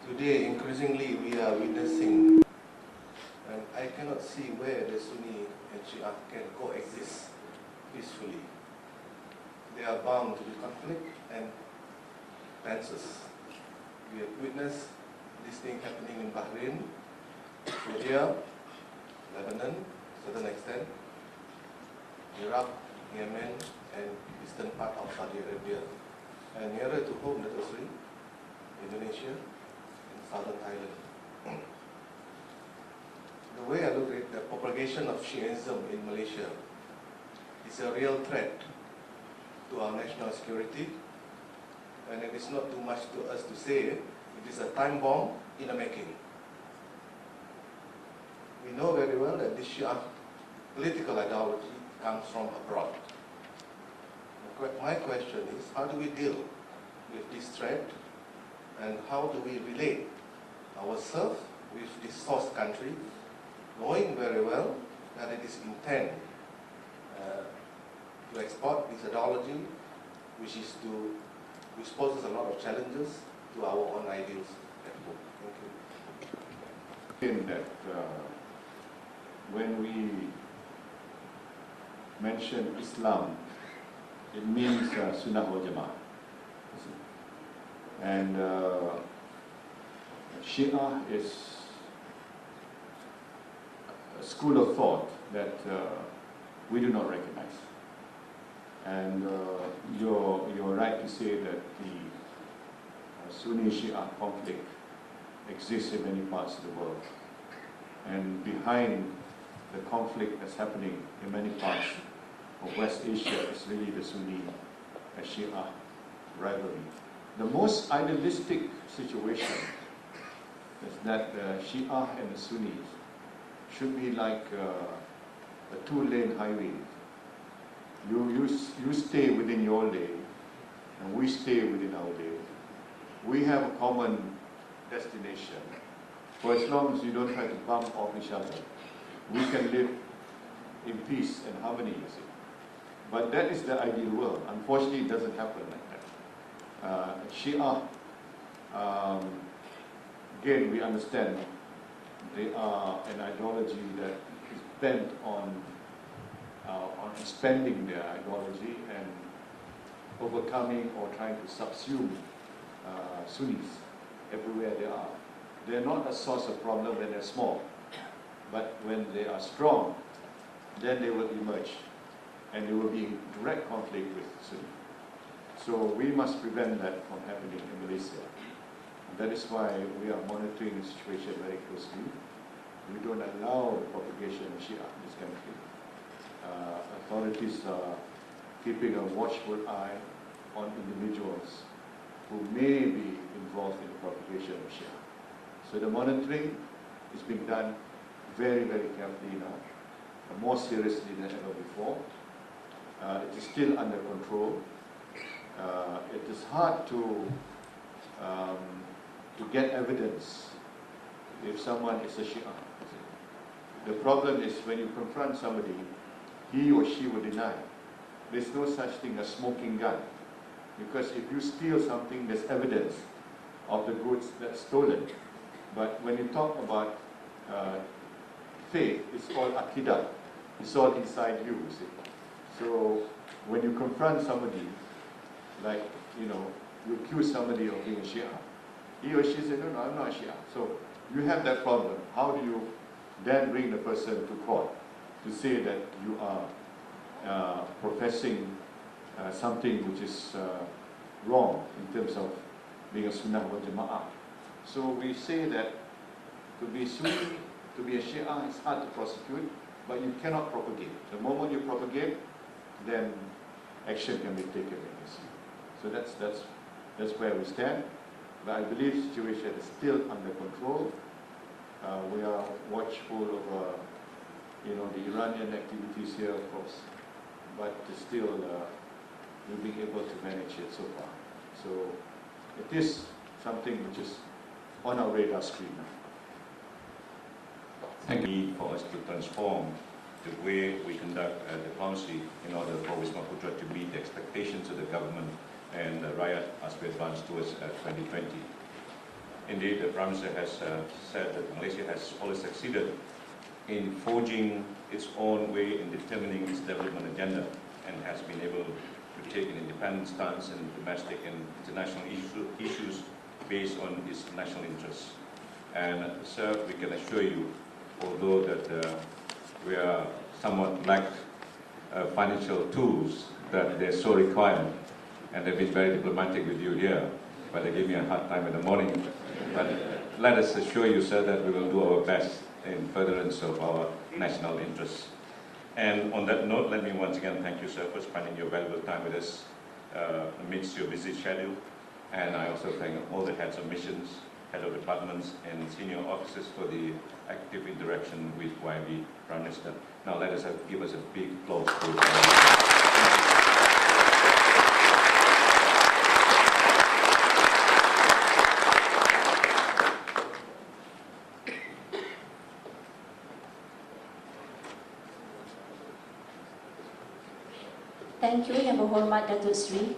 Today, increasingly, we are witnessing, and I cannot see where the Sunni and Shia can coexist peacefully. They are bound to conflict and tensions. We have witnessed this thing happening in Bahrain, Syria, Lebanon, to a certain extent, Iraq, Yemen, and eastern part of Saudi Arabia, and nearer to home, let us say, Indonesia and southern Thailand. The way I look at the propagation of Shiism in Malaysia is a real threat to our national security, and it is not too much to us to say it is a time bomb in the making. We know very well that this Shia political ideology comes from abroad. My question is, how do we deal with this threat, and how do we relate ourselves with this source country, knowing very well that it is intent to export this ideology, which poses a lot of challenges to our own ideals at home. Thank you. In that, when we mention Islam, it means Sunnah wal Jama'ah. And Shia is a school of thought that we do not recognize. And you're right to say that the Sunni-Shia conflict exists in many parts of the world. And behind the conflict that's happening in many parts of West Asia is really the Sunni and Shia rivalry. The most idealistic situation is that the Shia and the Sunnis should be like a two-lane highway. You stay within your lane, and we stay within our lane. We have a common destination. For as long as you don't try to bump off each other, we can live in peace and harmony, you see. But that is the ideal world. Unfortunately, it doesn't happen like that. Shia, again, we understand they are an ideology that is bent on expanding their ideology and overcoming or trying to subsume Sunnis everywhere they are. They're not a source of problem when they're small, but when they are strong, then they will emerge and they will be in direct conflict with Sunni. So we must prevent that from happening in Malaysia. And that is why we are monitoring the situation very closely. We don't allow the propagation of Shia in this country. Authorities are keeping a watchful eye on individuals who may be involved in the propagation of Shia. So the monitoring is being done very, very carefully now, more seriously than ever before. It is still under control. It is hard to get evidence if someone is a Shia. The problem is when you confront somebody, he or she will deny. There's no such thing as smoking gun. Because if you steal something, there's evidence of the goods that's stolen. But when you talk about faith, it's called Aqidah. It's all inside you see. So when you confront somebody, like, you accuse somebody of being a Shia, he or she says, no, I'm not a Shia. So you have that problem. How do you then bring the person to court to say that you are professing something which is wrong in terms of being a Sunnah wal Jama'ah? So we say that to be Sunni, to be a Shia, it's hard to prosecute, but you cannot propagate. The moment you propagate, then action can be taken against you. So that's where we stand. But I believe the situation is still under control. We are watchful of the Iranian activities here, of course, but still we've been able to manage it so far. So it is something which is on our radar screen now. Thank you. For us to transform the way we conduct diplomacy in order for Wisma Putra to meet the expectations of the government and Rakyat as we advance towards 2020. Indeed, the Prime Minister has said that Malaysia has always succeeded in forging its own way in determining its development agenda and has been able to take an independent stance in domestic and international issues based on its national interests. And sir, we can assure you, although that we are somewhat lack financial tools that they're so required, and they've been very diplomatic with you here, but they gave me a hard time in the morning. But let us assure you, sir, that we will do our best in furtherance of our national interests. And on that note, let me once again thank you, sir, for spending your valuable time with us amidst your busy schedule. And I also thank all the heads of missions, head of departments, and senior officers for the active interaction with YB Prime Minister. Now let us give us a big applause to Thank you Yang Berhormat Datuk Seri